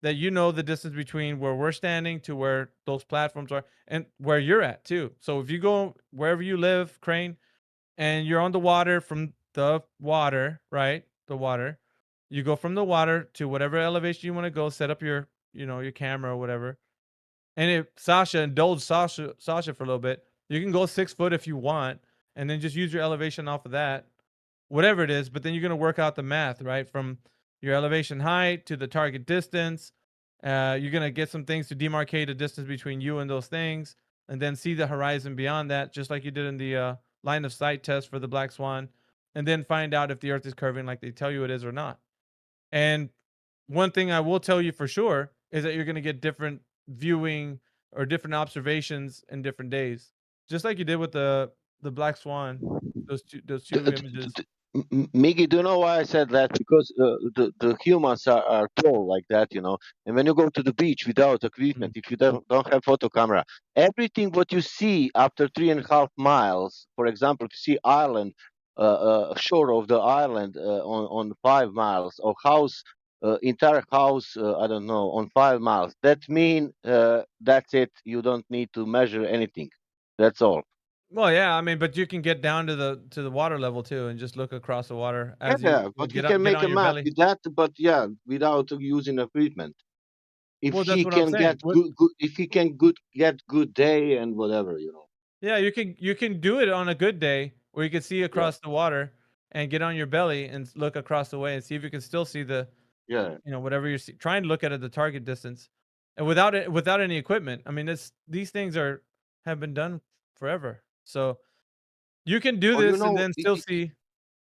D: that the distance between where we're standing to where those platforms are and where you're at too. So if you go wherever you live, Crane, and you're on the water from the water, right? The water. You go from the water to whatever elevation you want to go, set up your camera or whatever. And if indulge Sasha for a little bit, you can go 6 foot if you want, and then just use your elevation off of that, whatever it is. But then you're gonna work out the math, right? From your elevation height to the target distance, You're gonna get some things to demarcate a distance between you and those things, and then see the horizon beyond that, just like you did in the line of sight test for the black swan, and then find out if the Earth is curving like they tell you it is or not. And one thing I will tell you for sure is that you're gonna get different viewing or different observations in different days, just like you did with the black swan. Those two images.
I: Miggy, do you know why I said that? Because the humans are tall like that, you know. And when you go to the beach without equipment, if you don't have photo camera, everything what you see after 3.5 miles, for example, if you see island, shore of the island on 5 miles, or house, entire house, I don't know, on 5 miles. That mean that's it. You don't need to measure anything. That's all.
D: Well, yeah, I mean, but you can get down to the water level too, and just look across the water
I: Yeah,
D: as
I: yeah, but he can
D: get
I: make
D: on
I: a
D: your
I: map
D: belly.
I: with that, but yeah, without using equipment. If
D: Well, that's
I: he
D: what I'm
I: can
D: saying.
I: get good, if he can get good day and whatever, you know.
D: Yeah, you can do it on a good day where you can see
I: Yeah,
D: across the water and get on your belly and look across the way and see if you can still see the
I: yeah.
D: whatever you're trying to look at the target distance, and without it without any equipment. I mean, these things are have been done forever, so you can do
I: Or you
D: this and
I: know,
D: then still see.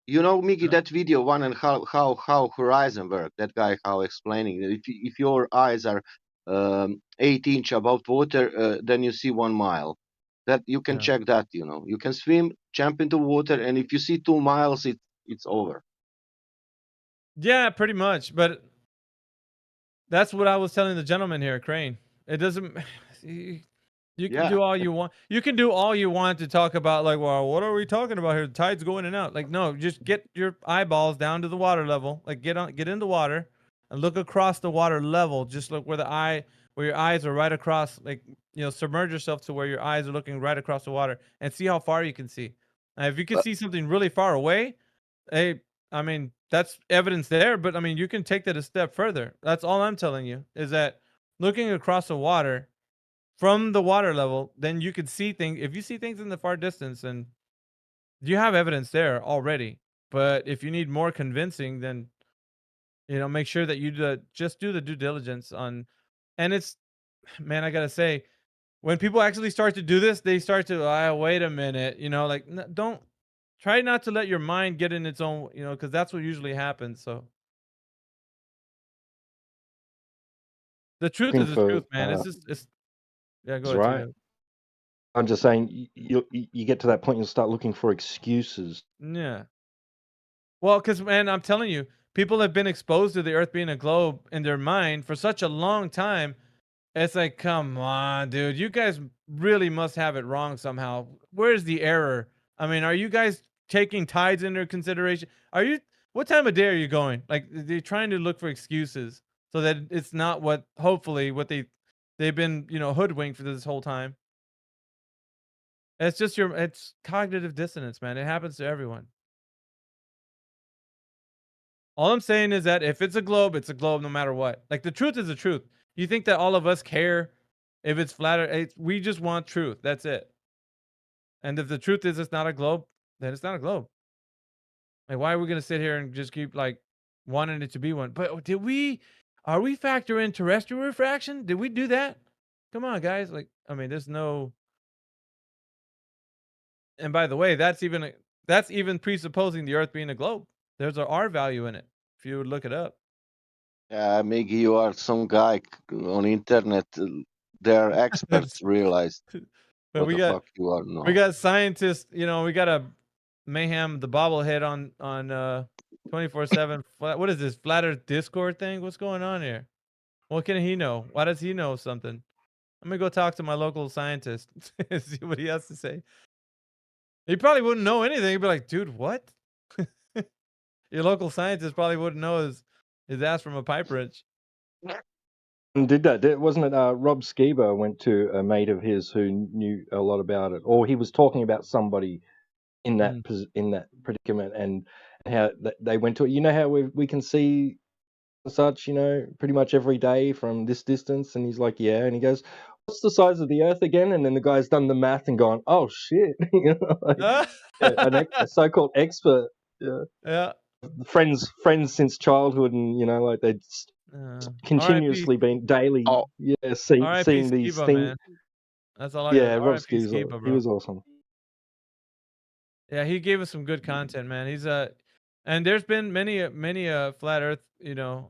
I: you know, Mickey,
D: You know?
I: that video one and how horizon work. That guy how explaining that if your eyes are 8 inch above water, then you see 1 mile. That you can
D: Yeah,
I: check that. You know, you can swim, jump into water, and if you see 2 miles, it's over.
D: yeah, pretty much. But that's what I was telling the gentleman here, Crane. It doesn't. You can
I: Yeah.
D: do all you want. You can do all you want to talk about, like, well, what are we talking about here? The tide's going in and out. Like, no, just get your eyeballs down to the water level. Like, get in the water, and look across the water level. Just look where your eyes are right across. Like, submerge yourself to where your eyes are looking right across the water, and see how far you can see. Now, if you can
I: But
D: see something really far away, hey, I mean, that's evidence there. But I mean, you can take that a step further. That's all I'm telling you is that looking across the water from the water level, then you could see things. If you see things in the far distance, and you have evidence there already. But if you need more convincing, then make sure that just do the due diligence on. And it's, man, I gotta say, when people actually start to do this, they start to, wait a minute, like, don't try not to let your mind get in its own, because that's what usually happens. So the truth
H: Looking
D: is the truth,
H: for
D: man. It's yeah. Go
H: is
D: ahead,
H: right.
D: Tito.
H: I'm just saying you get to that point, you'll start looking for excuses.
D: Yeah. Well, because, man, I'm telling you, people have been exposed to the Earth being a globe in their mind for such a long time. It's like, come on, dude, you guys really must have it wrong somehow. Where's the error? I mean, are you guys taking tides into consideration? What time of day are you going? Like, they're trying to look for excuses so that it's not hopefully what they've been, hoodwinked for this whole time. It's cognitive dissonance, man. It happens to everyone. All I'm saying is that if it's a globe no matter what. Like, the truth is the truth. You think that all of us care if it's flat or we just want truth. That's it. And if the truth is it's not a globe, then it's not a globe. Like, why are we gonna sit here and just keep like wanting it to be one? But are we factor in terrestrial refraction? Did we do that? Come on, guys. Like, I mean, there's no. And by the way, that's even presupposing the Earth being a globe. There's a R value in it if you would look it up.
I: Yeah, Miggy, you are some guy on internet. They are experts. Realized
D: But
I: what the fuck you are.
D: we
I: No.
D: got scientists. We got a Mayhem the bobblehead on 24/7. What is this flat Earth Discord thing? What's going on here? What can he know? Why does he know something? I'm gonna go talk to my local scientist and see what he has to say. He probably wouldn't know anything. He'd be like, dude, what? Your local scientist probably wouldn't know his ass from a pipe wrench.
H: And wasn't it Rob Skiba went to a mate of his who knew a lot about it, or he was talking about somebody in that in that predicament, and how they went to it. You know how we can see such, pretty much every day from this distance, and he's like, yeah, and he goes, what's the size of the Earth again? And then the guy's done the math and gone, oh shit, like, a so-called expert,
D: Yeah.
H: friends since childhood, and like they continuously been daily,
I: Oh,
D: R.I.P.
H: seeing these
D: Skiba,
H: things.
D: man. That's all I got.
H: Yeah, Rob
D: R.I.P.
H: Ski's
D: Skiba,
H: he
D: bro.
H: was awesome.
D: Yeah, he gave us some good content, man. He's and there's been many flat Earth,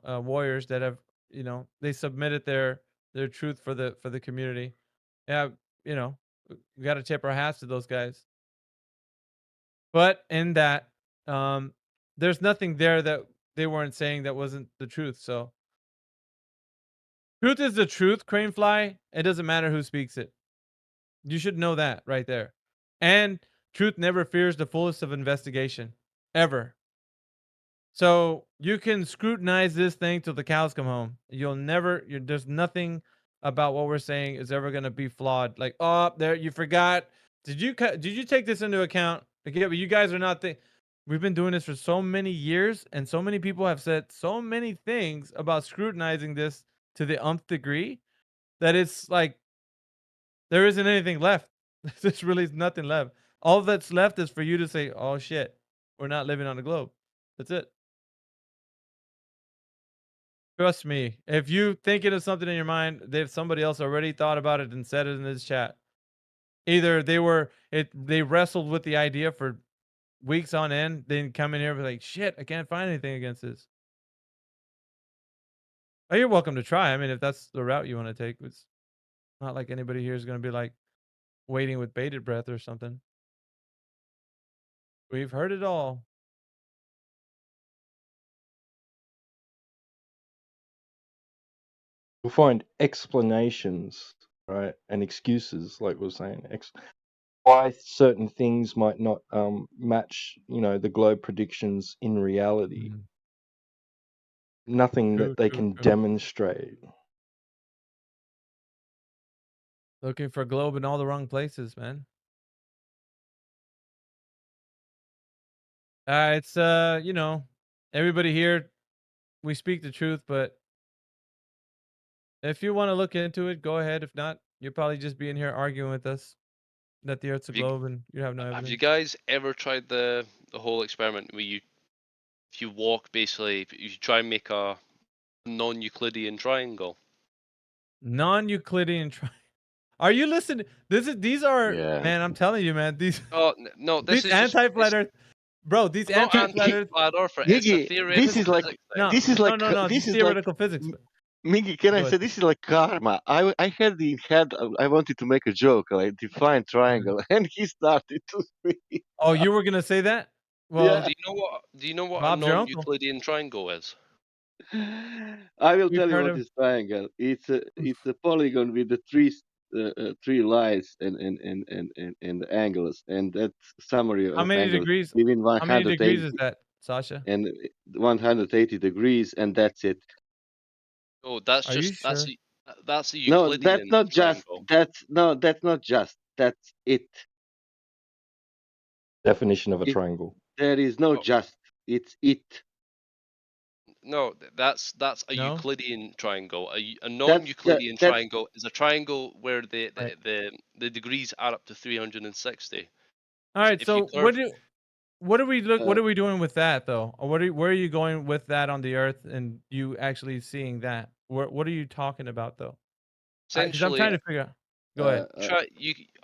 D: warriors that have, they submitted their truth for the community. Yeah, we got to tip our hats to those guys. But in that, there's nothing there that they weren't saying that wasn't the truth. So, truth is the truth, Cranefly. It doesn't matter who speaks it. You should know that right there. And truth never fears the fullest of investigation, ever. So you can scrutinize this thing till the cows come home. There's nothing about what we're saying is ever gonna be flawed. Like, oh, there you forgot. Did you take this into account? Like, yeah, but you guys are not. We've been doing this for so many years, and so many people have said so many things about scrutinizing this to the nth degree that it's like there isn't anything left. There's really nothing left. All that's left is for you to say, "Oh shit, we're not living on the globe." That's it. Trust me, if you thinking of something in your mind, if somebody else already thought about it and said it in this chat. Either they wrestled with the idea for weeks on end, then come in here and be like, shit, I can't find anything against this. Oh, you're welcome to try. I mean, if that's the route you want to take, it's not like anybody here is going to be like waiting with bated breath or something. We've heard it all.
H: We'll find explanations, right, and excuses, like we were saying, why certain things might not match, the globe predictions in reality.
D: Mhm.
H: Nothing
D: True,
H: that they
D: true,
H: can
D: true.
H: demonstrate.
D: Looking for a globe in all the wrong places, man. It's everybody here, we speak the truth, but if you want to look into it, go ahead. If not, you're probably just being here arguing with us that the Earth's a
G: Have you,
D: globe and you have no
G: have you
D: evidence.
G: guys ever tried the whole experiment where if you walk, basically, if you try and make a non-Euclidean triangle?
D: Non-Euclidean Are you listening? These are,
I: yeah.
D: man, I'm telling you, man, these
G: Oh no, this
D: these
G: is just
D: anti-flat Earth, bro, these
G: I'm not
D: anti-flat Earth,
G: anti-flat earther. It's a
I: Miggy, this
G: theoretical
I: is like
G: physics thing.
D: no,
I: this is like
D: no,
I: this
D: these
I: is like
D: theoretical physics.
I: Miggy, can I
D: Go
I: say
D: ahead.
I: this is like karma? I had in head I wanted to make a joke, like define triangle, and he started to speak.
D: Oh, you were gonna say that?
G: Well,
D: Well,
I: Yeah.
G: do you know what a
D: Bob's your uncle.
G: non-Euclidean triangle is?
I: I will
D: We've
I: tell you
D: heard
I: what
D: of.
I: is triangle. It's a polygon with the three lines and angles, and that summary
D: How
I: of
D: many
I: angles
D: degrees?
I: within
D: How many degrees
I: 180
D: is that, Sasha?
I: and 180 degrees, and that's it.
G: Oh, that's
D: Are you
G: just
D: sure?
G: that's a
I: No, that's
G: Euclidean
I: not just.
G: triangle.
I: That's not just. That's it.
H: Definition of a
I: It
H: triangle.
I: there is no
G: Oh,
I: just. It's it.
G: no, that's a
D: No.
G: Euclidean triangle. A
I: That's
G: non-Euclidean
I: that's
G: triangle is a triangle where
D: Right.
G: the degrees add up to 360.
D: All right.
G: If you
D: So
G: curve,
D: what are we
I: uh,
D: what are we doing with that though? Or where are you going with that on the Earth and you actually seeing that? What are you talking about though? Because I'm trying
G: essentially,
D: to figure out. Go
I: uh,
D: ahead.
I: uh,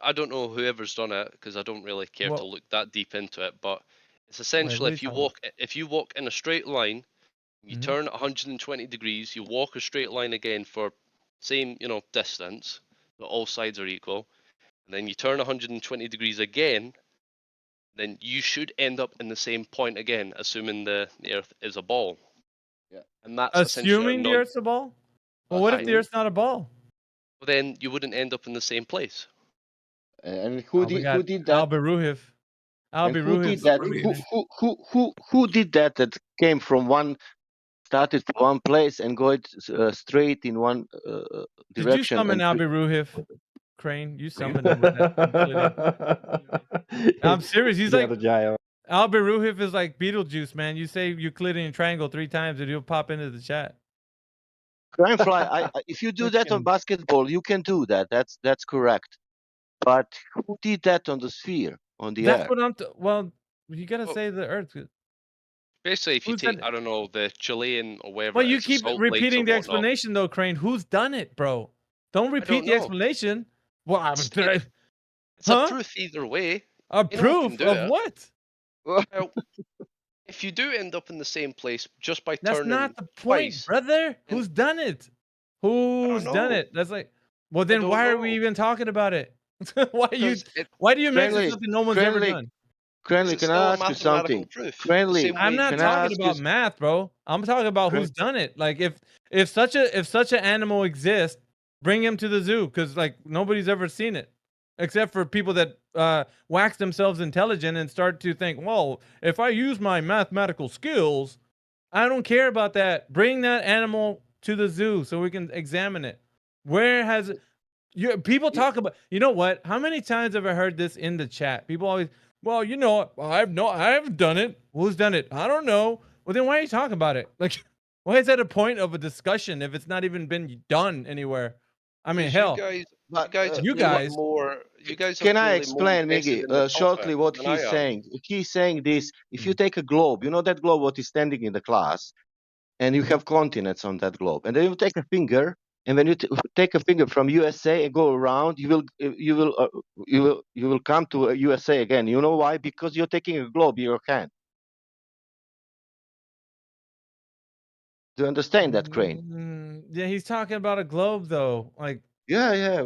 G: I don't know whoever's done it because I don't really care to
D: Well,
G: look that deep into it, but it's
D: wait. What
G: essentially
D: are you talking about?
G: if you walk in a straight line, you
D: Hmm.
G: turn 120 degrees, you walk a straight line again for same, distance, but all sides are equal, and then you turn 120 degrees again, then you should end up in the same point again, assuming the Earth is a ball.
I: yeah.
G: And that's essentially our
D: Assuming the
G: non.
D: Earth's a ball. Well, what if
G: Aye.
D: the
I: Assuming.
D: Earth's not a ball?
G: Well, then you wouldn't end up in the same place.
I: And
D: Oh, we
I: who
D: got
I: did
D: Al
I: that?
D: Beruhif. Al
I: And who did
D: Beruhif's
I: that?
D: in here.
I: Who did that? That came from one, started from one place and go straight in one
D: Did you
I: direction
D: summon
I: and.
D: Al Beruhif, Crane? You summoned him with that Euclidean. I'm serious. He's
H: He's out
D: like
H: of jail.
D: Al Beruhif is like Beetlejuice, man. You say Euclidean triangle 3 times and he'll pop into the chat.
I: Cranefly, if you do that on
D: Freaking.
I: basketball, you can do that. That's correct. But who did that on the sphere, on the
D: That's
I: air?
D: what I'm. Well, you gotta
G: Well,
D: say the Earth.
G: Basically, if you
D: Who's
G: take,
D: done it?
G: I don't know, the Chilean or wherever
D: Well,
G: it
D: you
G: is, the
D: keep
G: salt lakes or
D: repeating the
G: whatnot.
D: explanation though, Crane. Who's done it, bro? Don't
G: I
D: repeat
G: don't
D: the
G: know.
D: explanation. Well,
G: It's, it, it's a
D: huh?
G: proof either way.
D: A
G: Anyone can
D: proof
G: do
D: of
G: it.
D: what?
G: Well, if you do end up in the same place just by
D: That's
G: turning
D: not the point,
G: twice,
D: brother.
G: and
D: Who's done it?
G: I don't
D: Who's done
G: know.
D: it? That's like, well,
G: I
D: then
G: don't
D: why are we
G: know
D: even talking about it? why you?
G: because it,
D: Why do you mention
I: Cranley,
D: something no one's ever
I: Cranley,
D: done?
G: because
I: Cranley,
G: it's
I: can
G: still
I: I
G: a
I: ask you
G: mathematical
I: something?
G: proof. The
I: Cranley,
G: same
D: I'm
G: way
D: not
I: can I
D: talking
I: ask you?
D: about math, bro. I'm talking about
I: Cran-
D: who's done it. Like if such an animal exists, bring him to the zoo because like nobody's ever seen it, except for people that wax themselves intelligent and start to think, well, if I use my mathematical skills, I don't care about that. Bring that animal to the zoo so we can examine it. Where has you people
I: y-
D: talk about, you know what? How many times have I heard this in the chat? People always, well, you know, I haven't done it. Who's done it? I don't know. Well, then why are you talking about it? Like, why is that a point of a discussion if it's not even been done anywhere? I mean,
G: because
D: hell,
G: you
I: But
G: guys are
D: you
G: clearly
D: guys,
G: more, you guys are
I: can I
G: clearly more
I: explain,
G: invested
I: Miggy,
G: in the topic
I: shortly what
G: than I
I: he's
G: am.
I: saying? He's saying this: if you take a globe, you know that globe what is standing in the class, and you have continents on that globe, and then you take a finger, and when you take a finger from USA and go around, you will come to USA again. You know why? Because you're taking a globe in your hand. Do you understand that, Crane?
D: yeah, he's talking about a globe though. Like,
I: Yeah, yeah.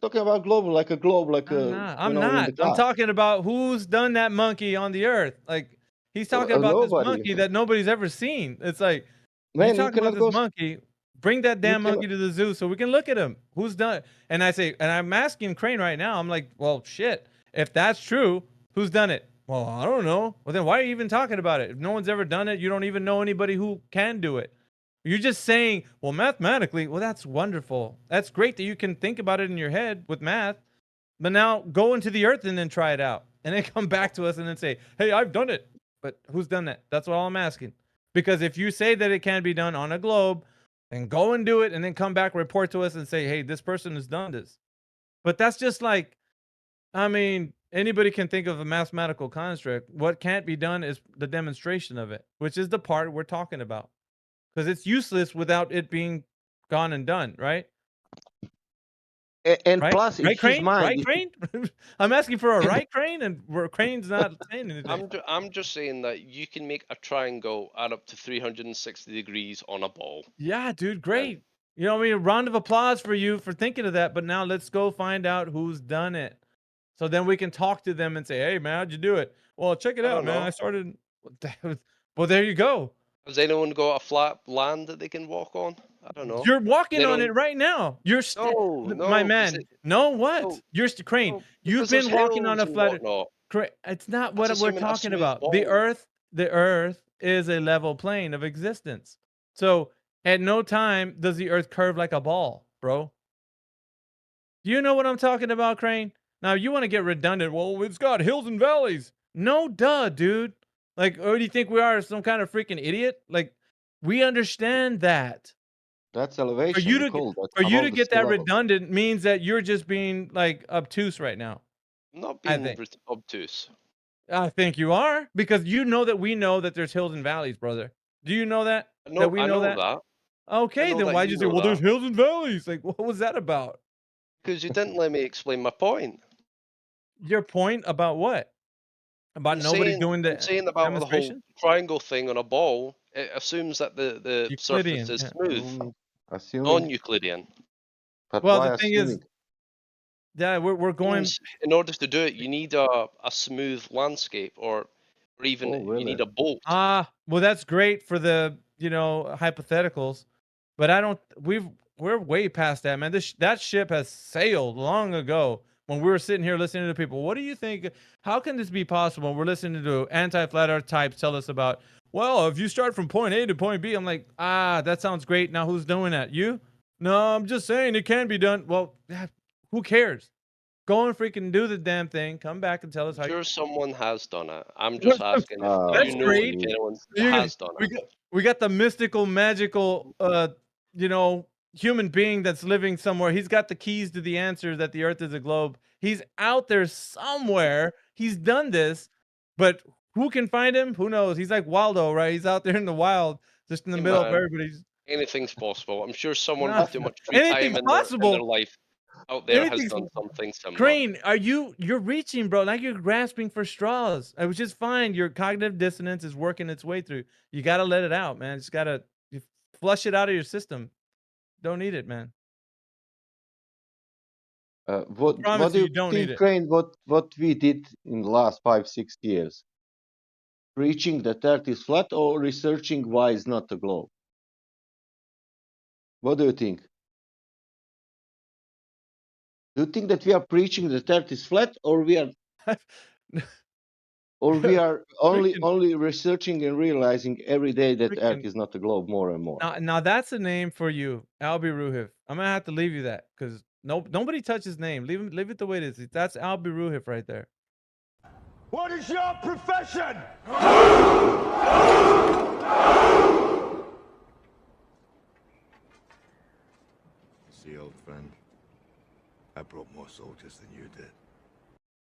I: Talking about globe like a globe, like
D: I'm not. I'm
I: in the
D: not. I'm
I: class.
D: talking about who's done that monkey on the earth. Like he's talking about this
I: Nobody.
D: monkey that nobody's ever seen. It's like you
I: Man, you
D: talk about
I: cannot
D: this
I: go.
D: monkey. Bring that
I: You
D: damn
I: cannot.
D: monkey to the zoo so we can look at him. Who's done it? And I say, and I'm asking Crane right now. I'm like, well, shit. If that's true, who's done it? Well, I don't know. Well, then why are you even talking about it? If no one's ever done it, you don't even know anybody who can do it. You're just saying, well, mathematically, well, that's wonderful. That's great that you can think about it in your head with math. But now go into the earth and then try it out. And then come back to us and then say, hey, I've done it. But who's done that? That's all I'm asking. Because if you say that it can be done on a globe, then go and do it and then come back, report to us and say, hey, this person has done this. But that's just like, I mean, anybody can think of a mathematical construct. What can't be done is the demonstration of it, which is the part we're talking about. Because it's useless without it being gone and done, right?
I: And
D: Right?
I: plus, in
D: Right,
I: his
D: Crane?
I: mind,
D: Right, Crane? I'm asking for a right, Crane, and Crane's not saying anything.
G: I'm just saying that you can make a triangle add up to 360 degrees on a ball.
D: Yeah, dude,
G: And
D: great. You know, I mean, a round of applause for you for thinking of that. But now let's go find out who's done it. So then we can talk to them and say, hey, man, how'd you do it? Well, check it
G: I
D: out,
G: don't
D: man.
G: know.
D: I started. Well, there you go.
G: Has anyone got a flat land that they can walk on? I don't know.
D: You're
G: Has
D: walking on
G: anyone?
D: it right now.
G: No,
D: My
G: no, because
D: man. No,
G: no,
D: what? Crane.
G: no,
D: You've
G: because there's
D: been walking on
G: hills
D: a
G: and
D: flat.
G: whatnot.
D: It's not
G: That's
D: what we're
G: assuming a
D: talking
G: smooth
D: about.
G: ball.
D: The earth is a level plane of existence. So at no time does the earth curve like a ball, bro. Do you know what I'm talking about, Crane? Now you want to get redundant. Well, it's got hills and valleys. No, duh, dude. Like, or do you think we are some kind of freaking idiot? Like, we understand that.
I: that's
D: For
I: elevation.
D: you
I: We
D: to
I: call that
D: for you to
I: above the
D: get
I: sea
D: that
I: level.
D: redundant means that you're just being like obtuse right now.
G: I'm not
D: I
G: being
D: think.
G: obtuse.
D: I think you are because you know that we know that there's hills and valleys, brother. Do you know that? That
G: No,
D: we
G: I
D: know
G: know
D: that?
G: that. I
D: Okay,
G: know
D: then
G: that
D: why'd
G: you
D: you say,
G: know
D: well, there's
G: that
D: hills and valleys? Like, what was that about?
G: because you didn't let me explain my point.
D: Your point about what? About nobody doing
G: I'm
D: the
G: saying about the whole
D: demonstration?
G: triangle thing on a ball. It assumes that the surface
D: Euclidean.
G: is
D: Yeah.
G: smooth,
I: Assuming,
G: non-Euclidean.
I: but
D: Well,
I: why
D: the thing is,
I: assuming?
D: yeah, we're going.
G: Means in order to do it, you need a smooth landscape, or even
I: Oh,
G: you
I: really?
G: need a bolt.
D: Well, that's great for the, hypotheticals, but I don't. We're way past that, man. That ship has sailed long ago. When we were sitting here listening to people, what do you think? How can this be possible? We're listening to anti-flat Earth types tell us about. Well, if you start from point A to point B, I'm like, that sounds great. Now who's doing that? You? No, I'm just saying it can be done. Well, who cares? Go and freaking do the damn thing. Come back and tell us
G: I'm
D: how you.
G: sure someone has done it. I'm just asking if you
D: That's
G: know
D: great.
G: if anyone
D: You
G: has done
D: we
G: it.
D: got we got the mystical, magical, you know, human being that's living somewhere. He's got the keys to the answer that the Earth is a globe. He's out there somewhere. He's done this, but Who can find him? Who knows? He's like Waldo, right? He's out there in the wild, just in the
G: Hey,
D: middle of
G: man,
D: everybody's.
G: anything's possible. I'm sure someone
D: Nah,
G: with too much free time
D: anything's
G: in their
D: possible.
G: life out there has
D: Anything's
G: done something similar.
D: Crane, you're reaching, bro, like you're grasping for straws. I was just fine. Your cognitive dissonance is working its way through. You gotta let it out, man. Just gotta you flush it out of your system. Don't need it, man.
I: What
D: Promise
I: do
D: you,
I: you
D: you don't need
I: think,
D: it.
I: Crane? What we did in the last 5-6 years? Preaching that Earth is flat or researching why it's not a globe? What do you think? Do you think that we are preaching that Earth is flat, or we are
D: Freaking,
I: only researching and realizing every day that Earth
D: freaking.
I: is not a globe more and more?
D: Now that's a name for you, Albie Ruhif. I'm gonna have to leave you that because nobody touch his name. Leave it the way it is. That's Albie Ruhif right there.
B: What is your profession?
J: See, old friend, I brought more soldiers than you did.